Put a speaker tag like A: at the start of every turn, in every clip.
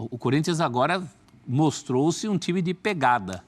A: o Corinthians agora mostrou-se um time de pegada.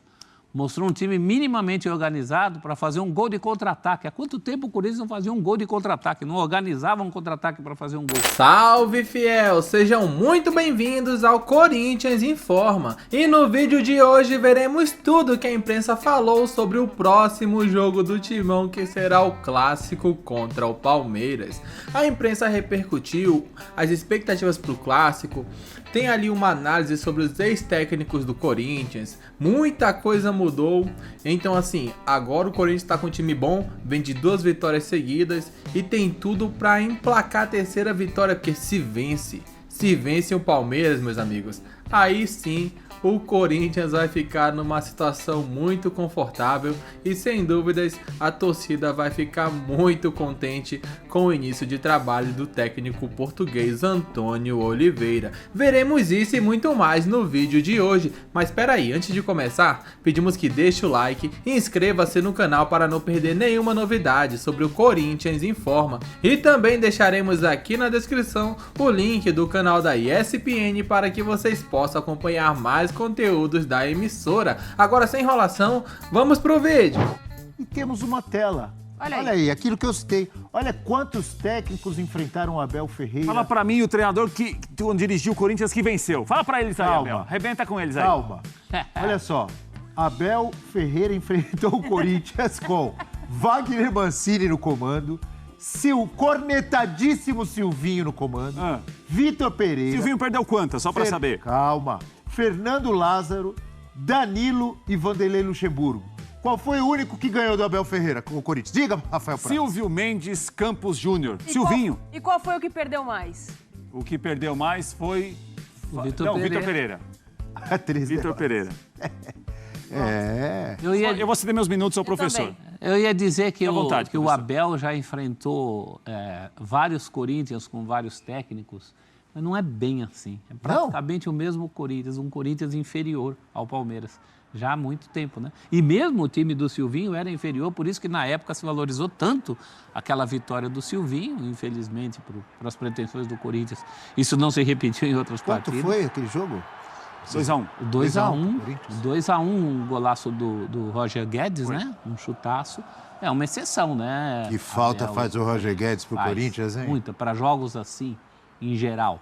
A: Mostrou um time minimamente organizado para fazer um gol de contra-ataque. Há quanto tempo o Corinthians não fazia um gol de contra-ataque? Não organizava um contra-ataque para fazer um gol?
B: Salve, fiel! Sejam muito bem-vindos ao Corinthians Informa. E no vídeo de hoje veremos tudo que a imprensa falou sobre o próximo jogo do Timão, que será o clássico contra o Palmeiras. A imprensa repercutiu as expectativas para o clássico. Tem ali uma análise sobre os ex-técnicos do Corinthians. Muita coisa mudou. Então assim, agora o Corinthians está com um time bom, vem de 2 vitórias seguidas e tem tudo para emplacar a terceira vitória, porque se vence o Palmeiras, meus amigos, aí sim o Corinthians vai ficar numa situação muito confortável e sem dúvidas a torcida vai ficar muito contente com o início de trabalho do técnico português Antônio Oliveira. Veremos isso e muito mais no vídeo de hoje, mas espera aí, antes de começar, pedimos que deixe o like e inscreva-se no canal para não perder nenhuma novidade sobre o Corinthians Informa. E também deixaremos aqui na descrição o link do canal da ESPN para que vocês possam acompanhar mais conteúdos da emissora. Agora, sem enrolação, vamos pro vídeo.
C: E temos uma tela. Olha aí, aquilo que eu citei. Olha quantos técnicos enfrentaram o Abel Ferreira.
D: Fala pra mim o treinador que dirigiu o Corinthians que venceu. Fala pra eles aí, Abel. Arrebenta com eles aí.
C: Calma. Olha só. Abel Ferreira enfrentou o Corinthians com Wagner Mancini no comando, cornetadíssimo Silvinho no comando, Vitor Pereira.
D: Silvinho perdeu quantas, só pra saber?
C: Calma. Fernando Lázaro, Danilo e Vanderlei Luxemburgo. Qual foi o único que ganhou do Abel Ferreira com o Corinthians? Diga, Rafael Prats.
D: Silvio Mendes Campos Júnior. Silvinho.
E: E qual foi o que perdeu mais?
D: O que perdeu mais foi...
A: Vitor
D: Pereira. Vitor Pereira. Eu vou ceder meus minutos ao professor.
E: Também.
A: Eu ia dizer que,
D: vontade,
A: que o Abel já enfrentou vários Corinthians com vários técnicos, mas não é bem assim. É praticamente o mesmo Corinthians, um Corinthians inferior ao Palmeiras, já há muito tempo, né? E mesmo o time do Silvinho era inferior, por isso que na época se valorizou tanto aquela vitória do Silvinho, infelizmente, para as pretensões do Corinthians. Isso não se repetiu em outras partidas.
C: Quanto foi aquele jogo?
D: 2-1.
A: 2-1, um golaço do Roger Guedes, né? Um chutaço. É uma exceção, né?
C: Que falta
A: Abel
C: faz o Roger Guedes pro Corinthians, hein?
A: Muita, para jogos assim, em geral,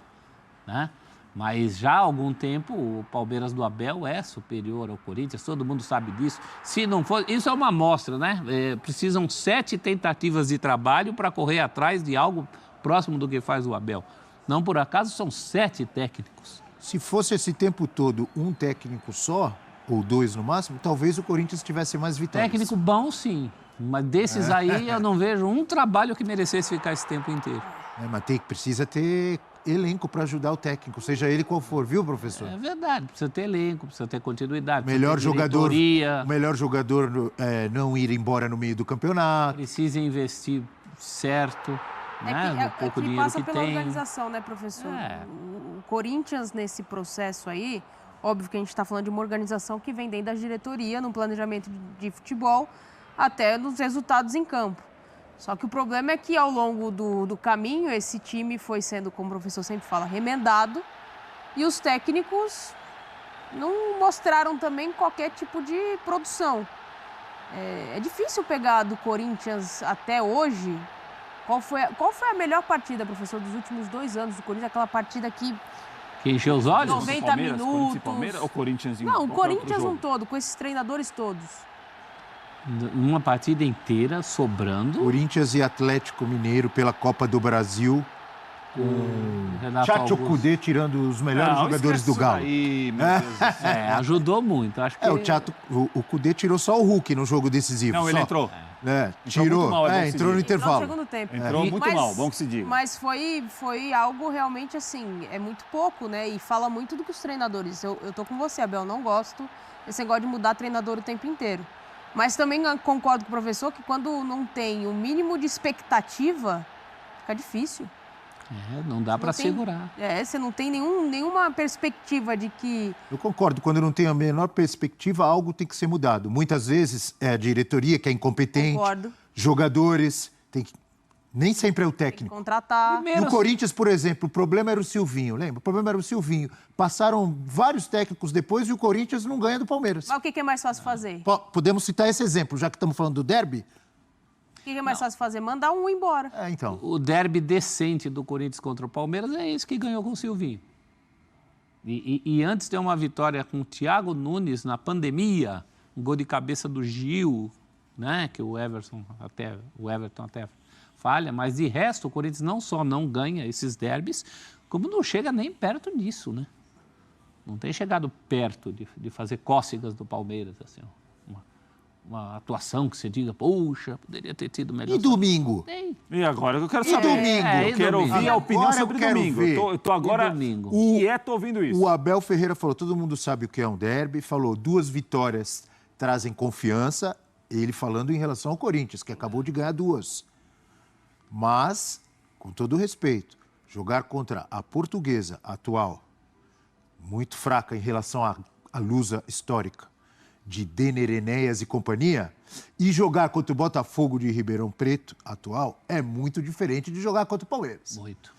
A: né? Mas já há algum tempo o Palmeiras do Abel é superior ao Corinthians, todo mundo sabe disso. Se não for, isso é uma amostra, né? Precisam 7 tentativas de trabalho para correr atrás de algo próximo do que faz o Abel. Não por acaso são 7 técnicos.
C: Se fosse esse tempo todo um técnico só, ou 2 no máximo, talvez o Corinthians tivesse mais vitórias.
A: Técnico bom, sim. Mas desses aí eu não vejo um trabalho que merecesse ficar esse tempo inteiro.
C: Mas precisa ter elenco para ajudar o técnico, seja ele qual for, viu, professor?
A: É verdade, precisa ter elenco, precisa ter continuidade,
C: O melhor jogador não ir embora no meio do campeonato.
A: Precisa investir certo, né? No pouco dinheiro
E: passa
A: que
E: pela
A: tem.
E: organização, né, professor? O Corinthians, nesse processo aí, óbvio que a gente está falando de uma organização que vem dentro da diretoria, no planejamento de futebol, até nos resultados em campo. Só que o problema é que, ao longo do caminho, esse time foi sendo, como o professor sempre fala, remendado, e os técnicos não mostraram também qualquer tipo de produção. É difícil pegar do Corinthians até hoje. Qual foi a melhor partida, professor, dos últimos 2 anos do Corinthians? Aquela partida que
A: encheu os olhos?
E: 90 minutos.
D: Palmeiras ou Corinthians?
E: Não, o Corinthians um todo, com esses treinadores todos.
A: Uma partida inteira sobrando.
C: Corinthians e Atlético Mineiro pela Copa do Brasil.
A: Renato
C: Tchatcho
A: Augusto.
C: Kudê tirando os melhores jogadores do Galo.
D: Aí, meu Deus do céu.
A: Ajudou muito. Acho que
C: O Kudê tirou só o Hulk no jogo decisivo.
D: Não, ele
C: só.
D: entrou.
C: Tirou.
D: muito mal, é bom que se
C: Entrou no
D: diga.
C: intervalo.
E: No segundo tempo.
D: Entrou muito mal, bom que se diga.
E: Mas foi algo realmente assim, é muito pouco, né? E fala muito do que os treinadores. Eu tô com você, Abel, não gosto desse negócio de mudar treinador o tempo inteiro. Mas também concordo com o professor que quando não tem o mínimo de expectativa, fica difícil.
A: Não dá para segurar.
E: Você não tem nenhuma perspectiva de que...
C: Eu concordo, quando não tem a menor perspectiva, algo tem que ser mudado. Muitas vezes é a diretoria que é incompetente,
E: Concordo.
C: jogadores, tem que Nem sempre é o
E: Tem que
C: técnico.
E: contratar.
C: No Corinthians, por exemplo, o problema era o Silvinho, lembra? O problema era o Silvinho. Passaram vários técnicos depois e o Corinthians não ganha do Palmeiras.
E: Mas o que é mais fácil fazer?
C: Podemos citar esse exemplo, já que estamos falando do derby?
E: O que é mais fácil fazer? Mandar um embora.
C: Então.
A: O derby decente do Corinthians contra o Palmeiras é esse que ganhou com o Silvinho. E antes tem uma vitória com o Thiago Nunes na pandemia, um gol de cabeça do Gil, né? Que o Everton até falha, mas de resto o Corinthians não só não ganha esses derbys, como não chega nem perto disso, né? Não tem chegado perto de fazer cócegas do Palmeiras, assim, uma atuação que você diga, poxa, poderia ter tido melhor.
C: E domingo?
A: Tem.
D: E agora eu quero saber.
C: domingo?
D: Eu quero ouvir a opinião
C: Agora eu
D: sobre
C: quero
D: domingo.
C: ver.
D: Eu tô agora
A: domingo?
D: quieto ouvindo isso.
C: O Abel Ferreira falou, todo mundo sabe o que é um derby, falou 2 vitórias trazem confiança, ele falando em relação ao Corinthians, que acabou de ganhar 2. Mas, com todo o respeito, jogar contra a Portuguesa atual, muito fraca em relação à lusa histórica de Denner, Enéas e companhia, e jogar contra o Botafogo de Ribeirão Preto atual é muito diferente de jogar contra o Palmeiras.
A: Muito.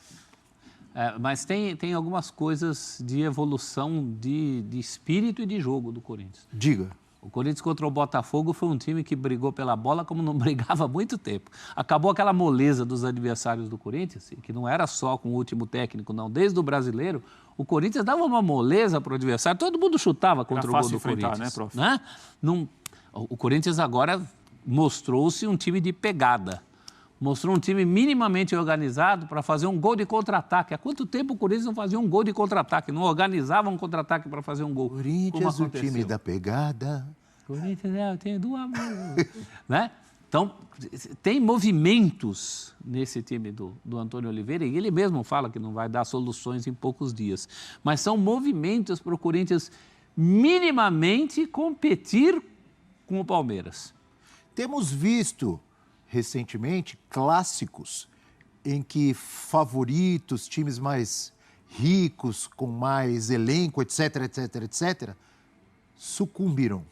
A: Mas tem algumas coisas de evolução de espírito e de jogo do Corinthians.
C: Diga.
A: O Corinthians contra o Botafogo foi um time que brigou pela bola como não brigava há muito tempo. Acabou aquela moleza dos adversários do Corinthians, que não era só com o último técnico, não. Desde o Brasileiro, o Corinthians dava uma moleza para o adversário, todo mundo chutava contra o gol do Corinthians.
D: Né, prof?
A: Né? O Corinthians agora mostrou-se um time de pegada. Mostrou um time minimamente organizado para fazer um gol de contra-ataque. Há quanto tempo o Corinthians não fazia um gol de contra-ataque? Não organizava um contra-ataque para fazer um gol.
C: Corinthians, o time da pegada.
A: Corinthians é o time do amor. Né? Então, tem movimentos nesse time do Antônio Oliveira, e ele mesmo fala que não vai dar soluções em poucos dias. Mas são movimentos para o Corinthians minimamente competir com o Palmeiras.
C: Temos visto recentemente clássicos em que favoritos, times mais ricos, com mais elenco, etc, sucumbiram.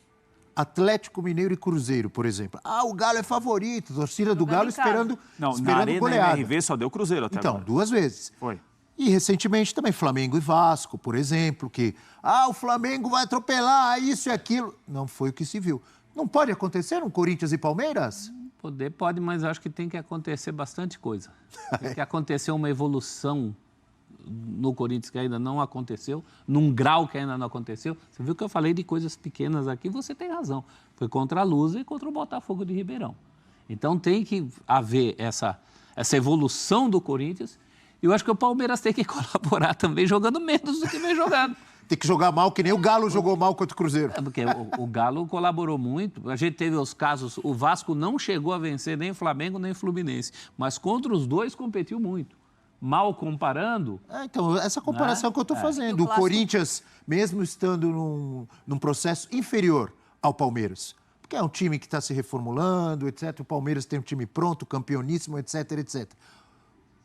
C: Atlético Mineiro e Cruzeiro, por exemplo. O Galo é favorito, torcida do Galo esperando
D: na
C: goleada.
D: Arena MRV só deu Cruzeiro até agora.
C: 2 vezes.
D: Foi.
C: E recentemente também Flamengo e Vasco, por exemplo, que o Flamengo vai atropelar isso e aquilo. Não foi o que se viu. Não pode acontecer um Corinthians e Palmeiras?
A: Pode, mas acho que tem que acontecer bastante coisa. Tem que acontecer uma evolução no Corinthians que ainda não aconteceu, num grau que ainda não aconteceu. Você viu que eu falei de coisas pequenas aqui, você tem razão. Foi contra a Lusa e contra o Botafogo de Ribeirão. Então tem que haver essa evolução do Corinthians. E eu acho que o Palmeiras tem que colaborar também, jogando menos do que vem jogando.
C: Tem que jogar mal, que nem o Galo jogou mal contra o Cruzeiro.
A: Porque o Galo colaborou muito. A gente teve os casos, o Vasco não chegou a vencer nem Flamengo nem Fluminense, mas contra os dois competiu muito. Mal comparando...
C: Então, essa comparação que eu estou fazendo. O Corinthians, mesmo estando num processo inferior ao Palmeiras, porque é um time que está se reformulando, etc. O Palmeiras tem um time pronto, campeoníssimo, etc.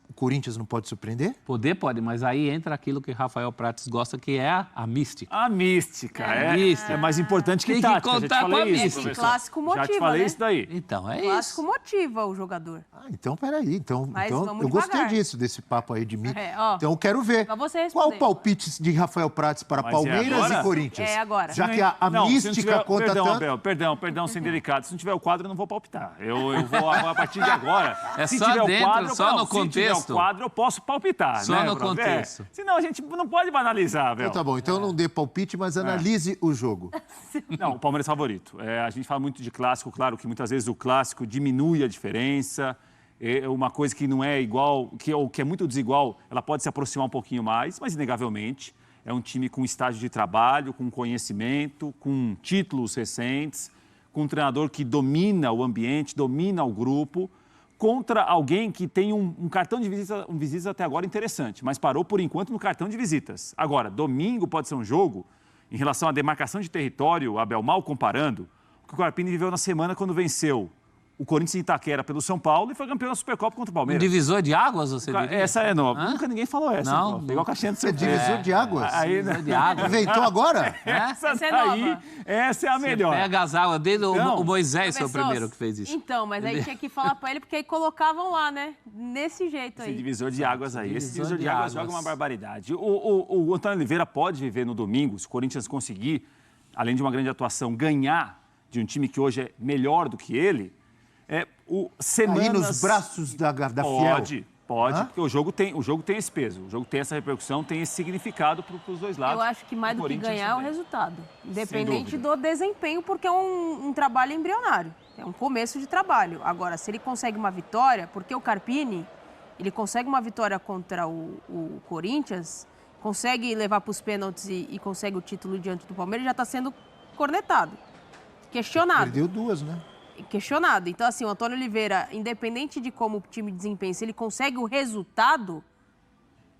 C: O Corinthians não pode surpreender?
A: Pode, mas aí entra aquilo que Rafael Prates gosta, que é a mística.
D: A mística. É mais importante que
A: tem
D: tática.
A: Que contar com a mística.
E: Esse clássico motiva,
D: Já te falei
E: né?
D: isso daí.
A: Então, é
E: o clássico
A: isso.
E: motiva o jogador.
C: Então, peraí. Então
E: vamos
C: eu gostei
E: devagar.
C: disso, desse papo aí de mim.
E: Então
C: eu quero ver.
E: Pra você
C: Qual
E: responder.
C: o palpite de Rafael Prates para Palmeiras e Corinthians?
E: É agora.
C: Já que a
D: Não,
C: mística conta
D: perdão,
C: tanto...
D: Abel, perdão, sem delicado. Se não tiver o quadro, eu não vou palpitar. Eu vou, a partir de agora...
A: É
D: se
A: só
D: tiver
A: dentro,
D: o quadro,
A: só no
D: se tiver
A: contexto.
D: o quadro, eu posso palpitar.
A: Só
D: né,
A: no
D: prof?
A: contexto.
D: Senão a gente não pode banalizar, Abel.
C: Então tá bom, então não dê palpite, mas analise o jogo.
D: Não, o Palmeiras é favorito. A gente fala muito de clássico, claro que muitas vezes o clássico diminui a diferença. É uma coisa que não é igual, que é muito desigual, ela pode se aproximar um pouquinho mais, mas inegavelmente é um time com estágio de trabalho, com conhecimento, com títulos recentes, com um treinador que domina o ambiente, domina o grupo, contra alguém que tem um cartão de visitas até agora interessante, mas parou por enquanto no cartão de visitas. Agora, domingo pode ser um jogo, em relação à demarcação de território, Abel, mal comparando, o que o Carpini viveu na semana quando venceu o Corinthians em Itaquera pelo São Paulo e foi campeão da Supercopa contra o
A: Um
D: Palmeiras.
A: divisor de águas, você diria?
D: Essa é nova. Nunca ninguém falou essa.
A: Não,
D: Pegou a caixinha do seu
C: É divisor de águas?
D: Aí,
A: Divisor de águas.
C: Inventou agora?
D: essa
E: Essa é
D: daí,
E: nova.
D: essa é a melhor.
A: Pega as águas dele,
D: Não.
A: o Moisés foi o
E: Professor,
A: primeiro que fez isso.
E: Então, mas aí tinha que falar pra ele, porque aí colocavam lá, né? Nesse jeito
D: Esse
E: aí.
D: divisor de águas aí. Esse divisor
A: Divisor
D: de
A: de
D: águas
A: águas.
D: joga uma barbaridade. O Antônio Oliveira pode viver no domingo, se o Corinthians conseguir, além de uma grande atuação, ganhar de um time que hoje é melhor do que ele, semanas...
C: Aí nos braços da Fiel.
D: Pode,
C: Hã?
D: porque o jogo tem esse peso, o jogo tem essa repercussão, tem esse significado para os dois lados.
E: Eu acho que mais do que
D: Corinthians
E: ganhar é o
D: também.
E: resultado. Independente
D: dúvida.
E: do desempenho, porque é um trabalho embrionário. É um começo de trabalho. Agora, se ele consegue uma vitória, porque o Carpini, ele consegue uma vitória contra o Corinthians, consegue levar para os pênaltis e consegue o título diante do Palmeiras, já está sendo cornetado, questionado.
C: Perdeu duas, né?
E: Questionado. Então, assim, o Antônio Oliveira, independente de como o time desempenha, se ele consegue o resultado,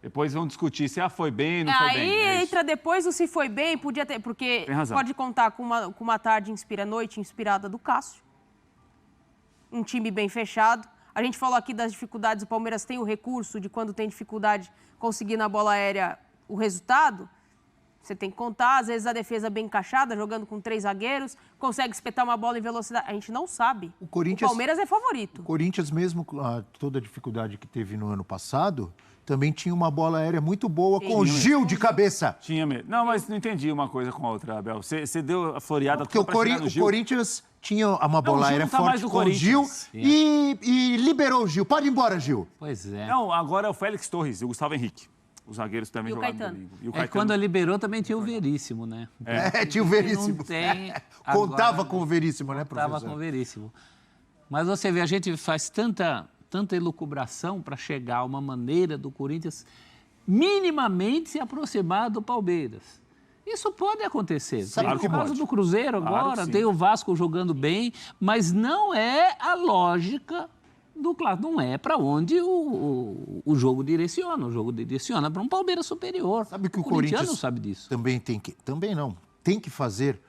D: Depois vão discutir se foi bem, não foi
E: aí
D: bem. É isso.
E: entra depois o se foi bem, podia ter, porque
D: Tem razão.
E: pode contar com uma tarde noite inspirada do Cássio. Um time bem fechado. A gente falou aqui das dificuldades, o Palmeiras tem o recurso de quando tem dificuldade conseguir na bola aérea o resultado. Você tem que contar, às vezes a defesa bem encaixada, jogando com 3 zagueiros, consegue espetar uma bola em velocidade. A gente não sabe.
C: O Corinthians-
E: Palmeiras é favorito.
C: O Corinthians, mesmo com toda a dificuldade que teve no ano passado, também tinha uma bola aérea muito boa com o Gil de cabeça.
D: Tinha mesmo. Não, mas não entendi uma coisa com a outra, Abel. Você deu a floreada
C: Porque o,
D: pra chegar no Gil.
C: Corinthians tinha uma
D: o
C: bola
D: Gil
C: aérea
D: não tá mais
C: forte
D: no
C: com o Gil
D: Corinthians.
C: e liberou o Gil. Pode ir embora, Gil.
A: Pois é.
D: Não, agora é o Félix Torres e o Gustavo Henrique. Os zagueiros também
E: E o
D: jogaram no
E: Caetano.
D: domingo. E o
A: É,
D: Caetano.
A: quando liberou também tinha o Veríssimo, né?
C: Tinha o Veríssimo.
A: Não tem,
C: Contava
A: agora-
C: com o Veríssimo, né, professor?
A: Estava com o Veríssimo. Mas você vê, a gente faz tanta elucubração para chegar a uma maneira do Corinthians minimamente se aproximar do Palmeiras. Isso pode acontecer.
C: Sabe
A: Tem
C: que
A: o caso
C: pode.
A: do Cruzeiro
D: Claro
A: agora,
D: que sim.
A: tem o Vasco jogando bem, mas não é a lógica do claro, não é para onde o jogo direciona. O jogo direciona para um Palmeiras superior.
C: Sabe que o
A: corintiano
C: Corinthians
A: sabe disso.
C: também tem que... Também não. Tem que fazer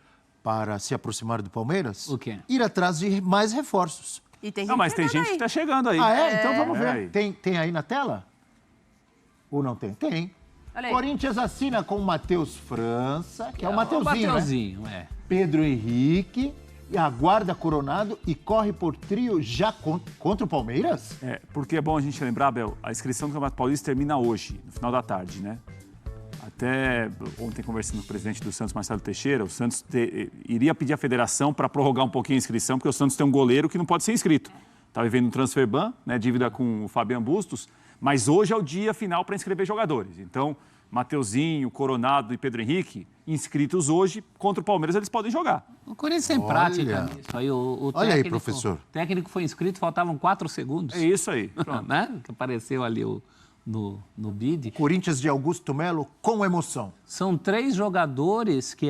C: para se aproximar do Palmeiras?
A: O quê?
C: Ir atrás de mais reforços.
E: E tem gente
D: Não, mas tem
E: chegando
D: gente
E: aí.
D: que tá chegando aí.
C: Ah, é? Então vamos
D: É.
C: ver. Tem aí na tela? Ou não tem? Tem.
E: Olha aí.
C: Corinthians assina com o Matheus França, que é o Mateuzinho, né?
A: Mateuzinho, é.
C: Pedro Henrique, e aguarda Coronado e corre por trio já contra o Palmeiras?
D: É, porque é bom a gente lembrar, Abel, a inscrição do Campeonato Paulista termina hoje, no final da tarde, né? Até ontem, conversando com o presidente do Santos, Marcelo Teixeira, o Santos iria pedir à federação para prorrogar um pouquinho a inscrição, porque o Santos tem um goleiro que não pode ser inscrito. Está vivendo um transfer ban, né, dívida com o Fabian Bustos, mas hoje é o dia final para inscrever jogadores. Então, Mateuzinho, Coronado e Pedro Henrique, inscritos hoje, contra o Palmeiras eles podem jogar.
A: O Corinthians tem
C: Olha.
A: prática nisso. Aí, o
C: Olha aí,
A: técnico-
C: professor.
A: O técnico foi inscrito, faltavam 4 segundos.
D: É isso aí. Pronto.
A: Né? Que apareceu ali no bid.
C: Corinthians de Augusto Melo com emoção.
A: São 3 jogadores que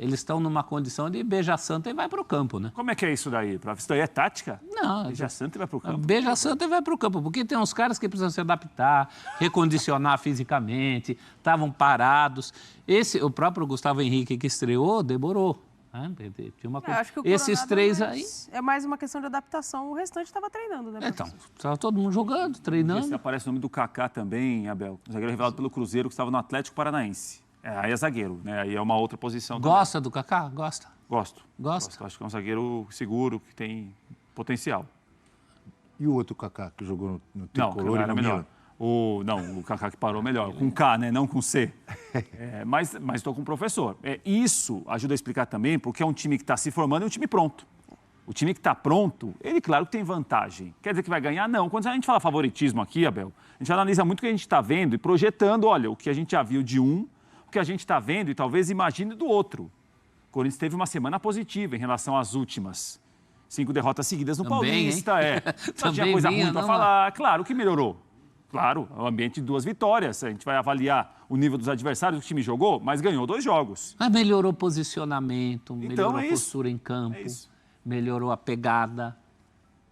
A: eles estão numa condição de beija-santa e vai para o campo, né?
D: Como é que é isso daí, prof? Isso daí é tática?
A: Não,
D: Beija Santa e vai pro campo.
A: beija-santa e vai para o campo, porque tem uns caras que precisam se adaptar, recondicionar fisicamente, estavam parados. O próprio Gustavo Henrique que estreou, demorou. Né? Tinha uma
E: Eu
A: coisa.
E: acho que o
A: Esses
E: Coronado
A: 3
E: é
A: aí...
E: mais- É mais uma questão de adaptação. O restante estava treinando, né?
A: Então,
E: professor?
A: estava todo mundo jogando,
D: Esse
A: treinando.
D: aparece o nome do Kaká também, Abel. O zagueiro revelado pelo Cruzeiro, que estava no Atlético Paranaense. Aí é zagueiro, né? Aí é uma outra posição.
A: Gosta do Kaká? Gosta.
D: Também. Gosto.
A: Gosta?
D: Acho que é um zagueiro seguro, que tem potencial.
C: E o outro Kaká que jogou no
D: Não, o
C: Tricolor
D: Kaká
C: e
D: era
C: no
D: melhor.
C: Milan?
D: O Kaká que parou melhor, com K, né? Não com C. Mas estou com o professor. Isso ajuda a explicar também porque é um time que está se formando e um time pronto. O time que está pronto, ele claro que tem vantagem. Quer dizer que vai ganhar? Não. Quando a gente fala favoritismo aqui, Abel, a gente analisa muito o que a gente está vendo e projetando, olha, o que a gente já viu de um, o que a gente está vendo e talvez imagine do outro. O Corinthians teve uma semana positiva em relação às últimas 5 derrotas seguidas no
A: Também,
D: Paulista.
A: hein?
D: Só tinha
A: Também
D: coisa
A: vinha
D: ruim para
A: numa-
D: falar. Claro que melhorou. Claro, é um ambiente de 2 vitórias. A gente vai avaliar o nível dos adversários que o time jogou, mas ganhou 2 jogos.
A: Mas melhorou o posicionamento, melhorou a
D: é isso.
A: postura em campo,
D: É isso.
A: melhorou a pegada,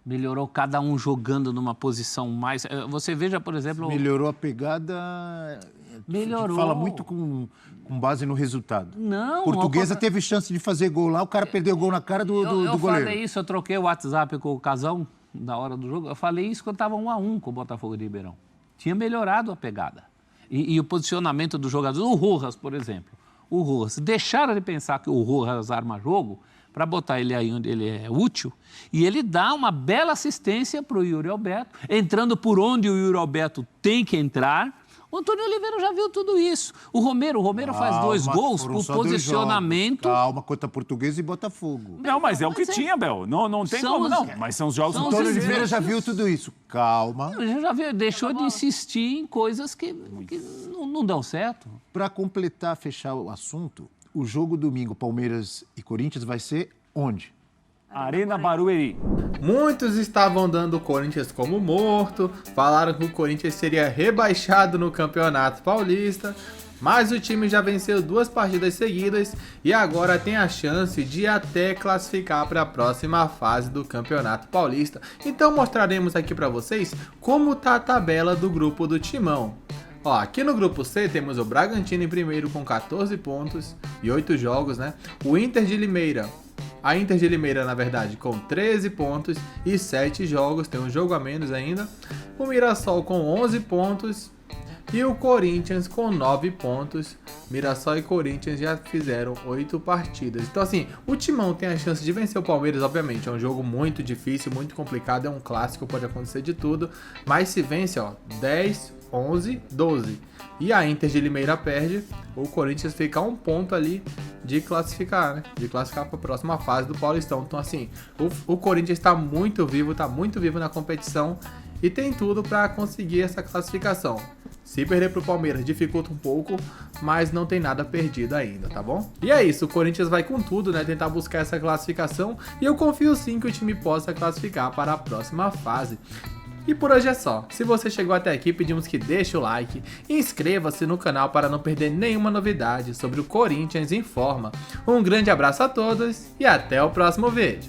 A: melhorou cada um jogando numa posição mais... Você veja, por exemplo...
C: Melhorou a pegada.
A: Melhorou.
C: Fala muito com com base no resultado.
A: Não.
C: Portuguesa teve chance de fazer gol lá, o cara perdeu o gol na cara do goleiro.
A: Eu falei isso, eu troquei o WhatsApp com o Casão na hora do jogo. Eu falei isso quando estava 1-1 com o Botafogo de Ribeirão. Tinha melhorado a pegada. E o posicionamento dos jogadores. O Rojas, por exemplo. O Rojas. Deixaram de pensar que o Rojas arma jogo para botar ele aí onde ele é útil. E ele dá uma bela assistência para o Yuri Alberto, entrando por onde o Yuri Alberto tem que entrar. O Antônio Oliveira já viu tudo isso. O Romero faz 2 gols por posicionamento.
C: Calma, contra Portuguesa e Botafogo.
D: Não, mas é o que tinha, Bel. Não tem como, não. Mas são os jogos...
C: O Antônio Oliveira já viu tudo isso. Calma.
A: Já viu, deixou de insistir em coisas que não dão certo.
C: Para completar, fechar o assunto, o jogo domingo, Palmeiras e Corinthians, vai ser onde?
D: Arena Barueri.
B: Muitos estavam dando o Corinthians como morto, falaram que o Corinthians seria rebaixado no Campeonato Paulista, mas o time já venceu 2 partidas seguidas e agora tem a chance de até classificar para a próxima fase do Campeonato Paulista. Então mostraremos aqui para vocês como tá a tabela do grupo do Timão. Ó, aqui no grupo C temos o Bragantino em primeiro com 14 pontos e 8 jogos, né? O Inter de Limeira. A Inter de Limeira, na verdade, com 13 pontos e 7 jogos, tem um jogo a menos ainda. O Mirassol com 11 pontos e o Corinthians com 9 pontos. Mirassol e Corinthians já fizeram 8 partidas. Então, assim, o Timão tem a chance de vencer o Palmeiras, obviamente. É um jogo muito difícil, muito complicado, é um clássico, pode acontecer de tudo. Mas se vence, ó, 10, 11, 12. E a Inter de Limeira perde, o Corinthians fica a 1 ponto ali de classificar, né? De classificar para a próxima fase do Paulistão. Então, assim, o Corinthians está muito vivo na competição e tem tudo para conseguir essa classificação. Se perder pro Palmeiras dificulta um pouco, mas não tem nada perdido ainda, tá bom? E é isso, o Corinthians vai com tudo, né? Tentar buscar essa classificação e eu confio sim que o time possa classificar para a próxima fase. E por hoje é só. Se você chegou até aqui, pedimos que deixe o like e inscreva-se no canal para não perder nenhuma novidade sobre o Corinthians Informa. Um grande abraço a todos e até o próximo vídeo.